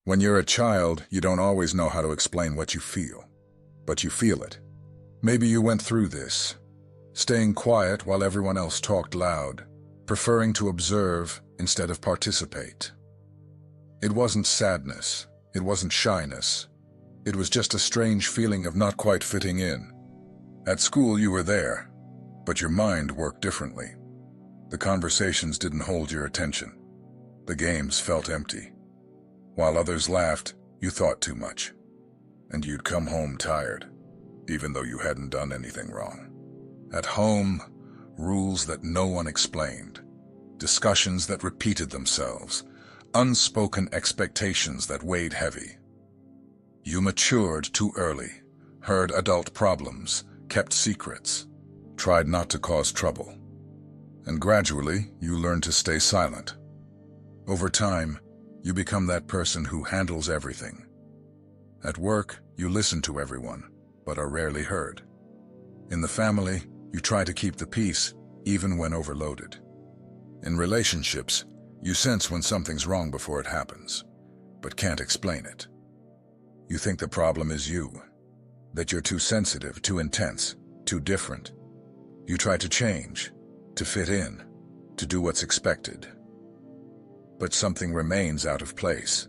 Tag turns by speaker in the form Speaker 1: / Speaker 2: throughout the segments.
Speaker 1: When you're a child, you don't always know how to explain what you feel, but you feel it. Maybe you went through this, staying quiet while everyone else talked loud, preferring to observe instead of participate. It wasn't sadness, it wasn't shyness. It was just a strange feeling of not quite fitting in. At school you were there, but your mind worked differently. The conversations didn't hold your attention. The games felt empty. While others laughed, you thought too much. And you'd come home tired, even though you hadn't done anything wrong. At home, rules that no one explained, discussions that repeated themselves, unspoken expectations that weighed heavy. You matured too early, heard adult problems, kept secrets, tried not to cause trouble. And gradually, you learned to stay silent. Over time, you become that person who handles everything. At work, you listen to everyone, but are rarely heard. In the family, you try to keep the peace, even when overloaded. In relationships, you sense when something's wrong before it happens, but can't explain it. You think the problem is you, that you're too sensitive, too intense, too different. You try to change, to fit in, to do what's expected. But something remains out of place.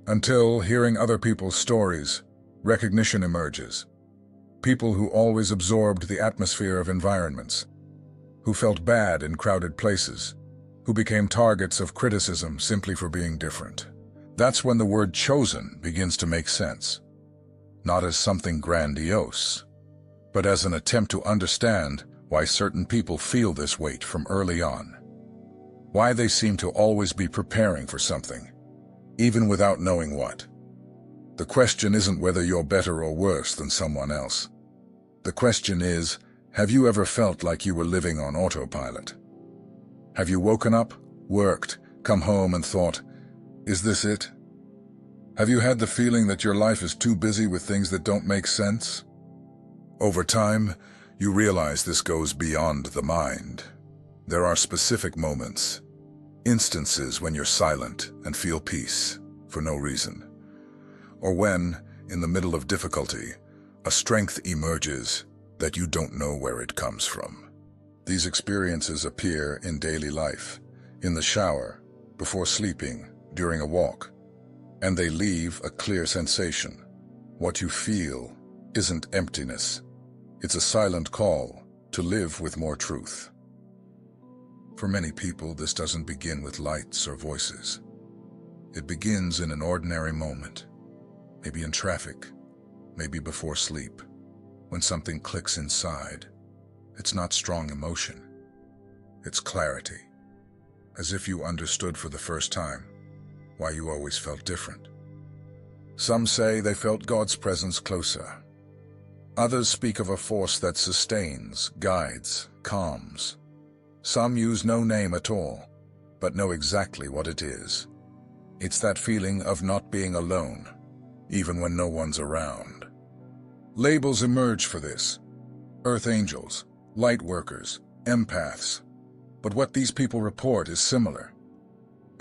Speaker 1: Until, hearing other people's stories, recognition emerges. People who always absorbed the atmosphere of environments, who felt bad in crowded places, who became targets of criticism simply for being different. That's when the word chosen begins to make sense. Not as something grandiose, but as an attempt to understand why certain people feel this weight from early on. Why they seem to always be preparing for something, even without knowing what. The question isn't whether you're better or worse than someone else. The question is, have you ever felt like you were living on autopilot? Have you woken up, worked, come home and thought, is this it? Have you had the feeling that your life is too busy with things that don't make sense? Over time, you realize this goes beyond the mind. There are specific moments, instances when you're silent and feel peace for no reason. Or when, in the middle of difficulty, a strength emerges that you don't know where it comes from. These experiences appear in daily life, in the shower, before sleeping, during a walk, and they leave a clear sensation. What you feel isn't emptiness. It's a silent call to live with more truth. For many people, this doesn't begin with lights or voices. It begins in an ordinary moment, maybe in traffic, maybe before sleep, when something clicks inside. It's not strong emotion. It's clarity, as if you understood for the first time why you always felt different. Some say they felt God's presence closer. Others speak of a force that sustains, guides, calms. Some use no name at all, but know exactly what it is. It's that feeling of not being alone, even when no one's around. Labels emerge for this: earth angels, light workers, empaths. But what these people report is similar.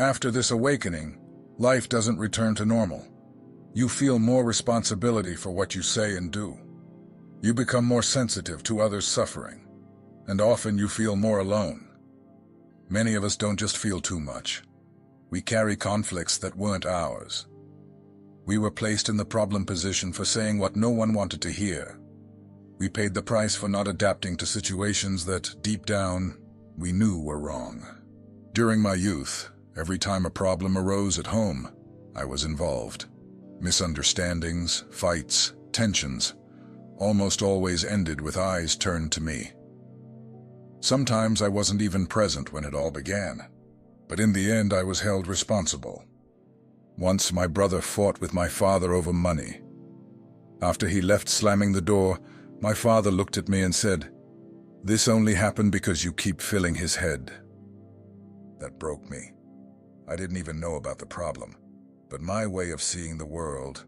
Speaker 1: After this awakening, life doesn't return to normal. You feel more responsibility for what you say and do. You become more sensitive to others' suffering, and often you feel more alone. Many of us don't just feel too much. We carry conflicts that weren't ours. We were placed in the problem position for saying what no one wanted to hear. We paid the price for not adapting to situations that, deep down, we knew were wrong. During my youth, every time a problem arose at home, I was involved. Misunderstandings, fights, tensions, almost always ended with eyes turned to me. Sometimes I wasn't even present when it all began, but in the end I was held responsible. Once my brother fought with my father over money. After he left slamming the door, my father looked at me and said, "This only happened because you keep filling his head." That broke me. I didn't even know about the problem, but my way of seeing the world,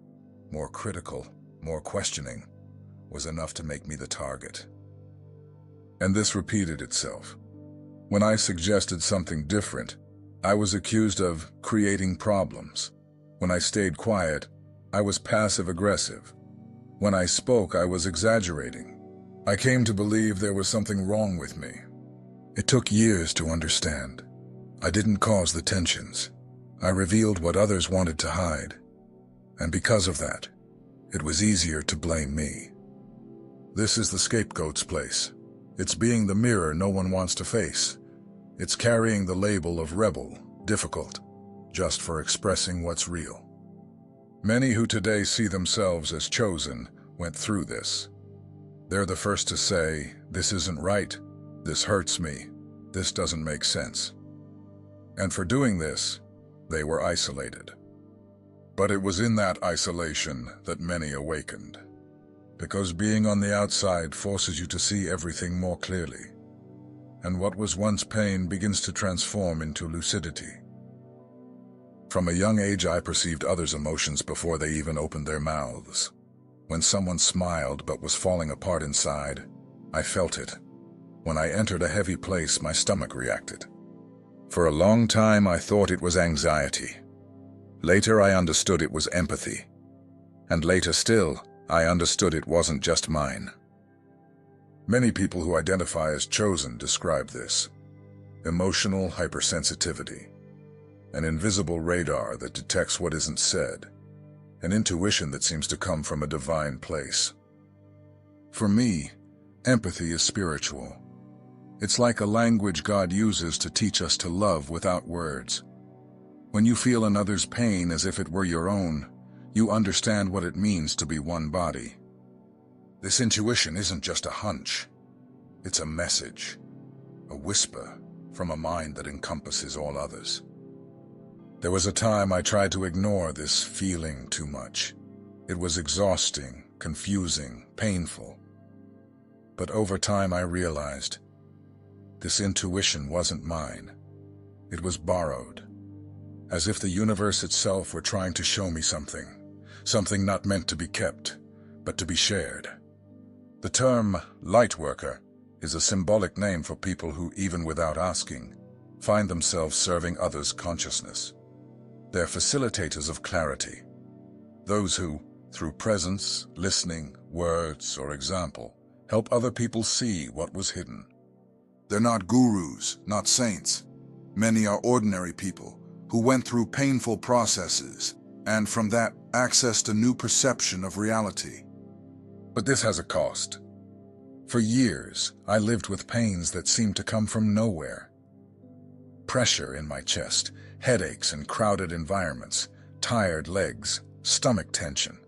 Speaker 1: more critical, more questioning, was enough to make me the target. And this repeated itself. When I suggested something different, I was accused of creating problems, When I stayed quiet, I was passive-aggressive. When I spoke, I was exaggerating. I came to believe there was something wrong with me. It took years to understand. I didn't cause the tensions. I revealed what others wanted to hide. And because of that, it was easier to blame me. This is the scapegoat's place. It's being the mirror no one wants to face. It's carrying the label of rebel, difficult, just for expressing what's real. Many who today see themselves as chosen went through this. They're the first to say, "This isn't right, this hurts me, this doesn't make sense." And for doing this, they were isolated. But it was in that isolation that many awakened. Because being on the outside forces you to see everything more clearly. And what was once pain begins to transform into lucidity. From a young age, I perceived others' emotions before they even opened their mouths. When someone smiled but was falling apart inside, I felt it. When I entered a heavy place, my stomach reacted. For a long time, I thought it was anxiety. Later, I understood it was empathy. And later still, I understood it wasn't just mine. Many people who identify as chosen describe this. Emotional hypersensitivity. An invisible radar that detects what isn't said. An intuition that seems to come from a divine place. For me, empathy is spiritual. It's like a language God uses to teach us to love without words. When you feel another's pain as if it were your own, you understand what it means to be one body. This intuition isn't just a hunch. It's a message, a whisper from a mind that encompasses all others. There was a time I tried to ignore this feeling too much. It was exhausting, confusing, painful. But over time I realized this intuition wasn't mine. It was borrowed, as if the universe itself were trying to show me something not meant to be kept, but to be shared. The term light worker is a symbolic name for people who, even without asking, find themselves serving others' consciousness. They're facilitators of clarity. Those who, through presence, listening, words, or example, help other people see what was hidden. They're not gurus, not saints. Many are ordinary people who went through painful processes and from that accessed a new perception of reality. But this has a cost. For years, I lived with pains that seemed to come from nowhere. Pressure in my chest, headaches in crowded environments, tired legs, stomach tension.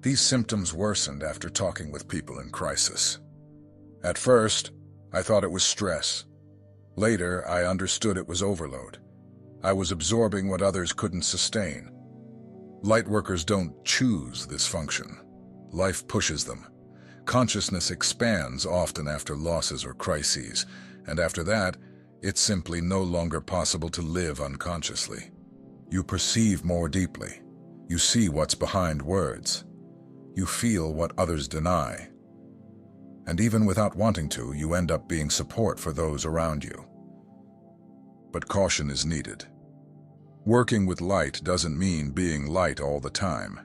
Speaker 1: These symptoms worsened after talking with people in crisis. At first, I thought it was stress. Later, I understood it was overload. I was absorbing what others couldn't sustain. Lightworkers don't choose this function. Life pushes them. Consciousness expands often after losses or crises, and after that, it's simply no longer possible to live unconsciously. You perceive more deeply. You see what's behind words. You feel what others deny. And even without wanting to, you end up being support for those around you. But caution is needed. Working with light doesn't mean being light all the time.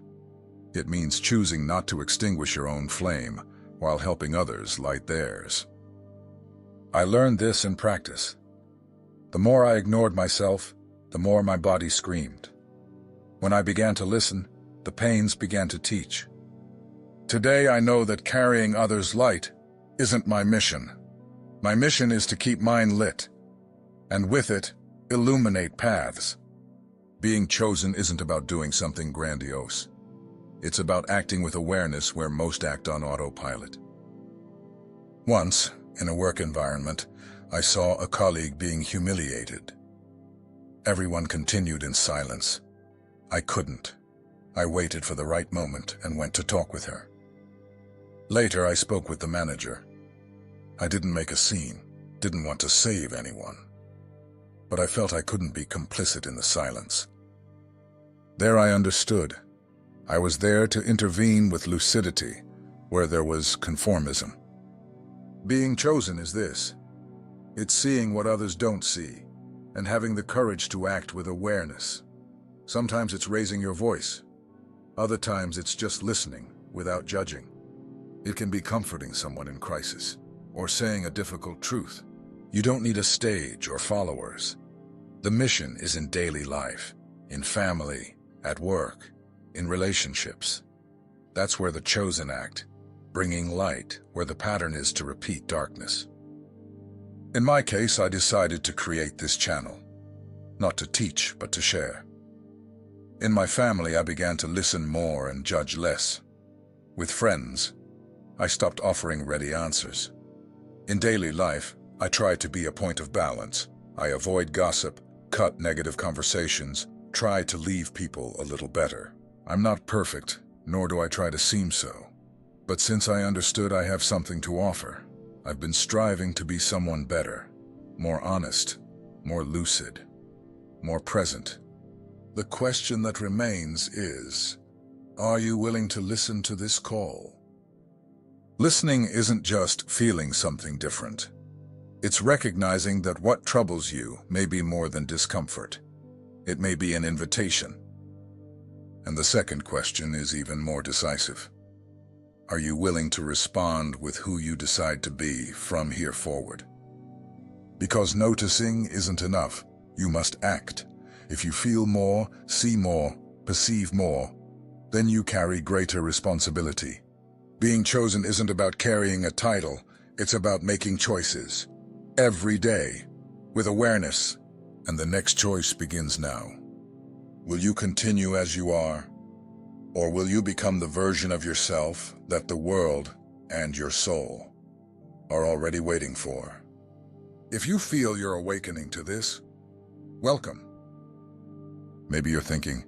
Speaker 1: It means choosing not to extinguish your own flame while helping others light theirs. I learned this in practice. The more I ignored myself, the more my body screamed. When I began to listen, the pains began to teach. Today I know that carrying others' light isn't my mission. My mission is to keep mine lit, and with it, illuminate paths. Being chosen isn't about doing something grandiose. It's about acting with awareness where most act on autopilot. Once, in a work environment, I saw a colleague being humiliated. Everyone continued in silence. I couldn't. I waited for the right moment and went to talk with her. Later, I spoke with the manager. I didn't make a scene, didn't want to save anyone. But I felt I couldn't be complicit in the silence. There I understood. I was there to intervene with lucidity where there was conformism. Being chosen is this. It's seeing what others don't see and having the courage to act with awareness. Sometimes it's raising your voice. Other times it's just listening without judging. It can be comforting someone in crisis or saying a difficult truth. You don't need a stage or followers. The mission is in daily life, in family, at work, in relationships. That's where the chosen act, bringing light where the pattern is to repeat darkness. In my case, I decided to create this channel, not to teach, but to share. In my family, I began to listen more and judge less. With friends, I stopped offering ready answers. In daily life, I try to be a point of balance. I avoid gossip, cut negative conversations, try to leave people a little better. I'm not perfect, nor do I try to seem so. But since I understood I have something to offer, I've been striving to be someone better, more honest, more lucid, more present. The question that remains is, are you willing to listen to this call? Listening isn't just feeling something different. It's recognizing that what troubles you may be more than discomfort. It may be an invitation. And the second question is even more decisive. Are you willing to respond with who you decide to be from here forward? Because noticing isn't enough. You must act. If you feel more, see more, perceive more, then you carry greater responsibility. Being chosen isn't about carrying a title. It's about making choices. Every day, with awareness, and the next choice begins now. Will you continue as you are, or will you become the version of yourself that the world and your soul are already waiting for? If you feel you're awakening to this, welcome. Maybe you're thinking,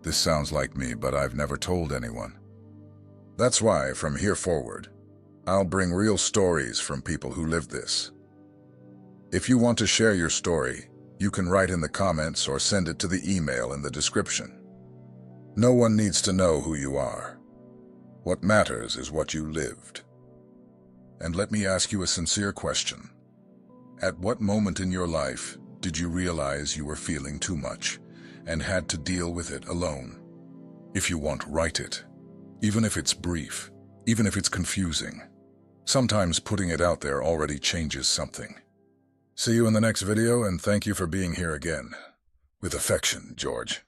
Speaker 1: this sounds like me, but I've never told anyone. That's why, from here forward, I'll bring real stories from people who live this. If you want to share your story, you can write in the comments or send it to the email in the description. No one needs to know who you are. What matters is what you lived. And let me ask you a sincere question. At what moment in your life did you realize you were feeling too much and had to deal with it alone? If you want, write it. Even if it's brief, even if it's confusing. Sometimes putting it out there already changes something. See you in the next video, and thank you for being here again. With affection, George.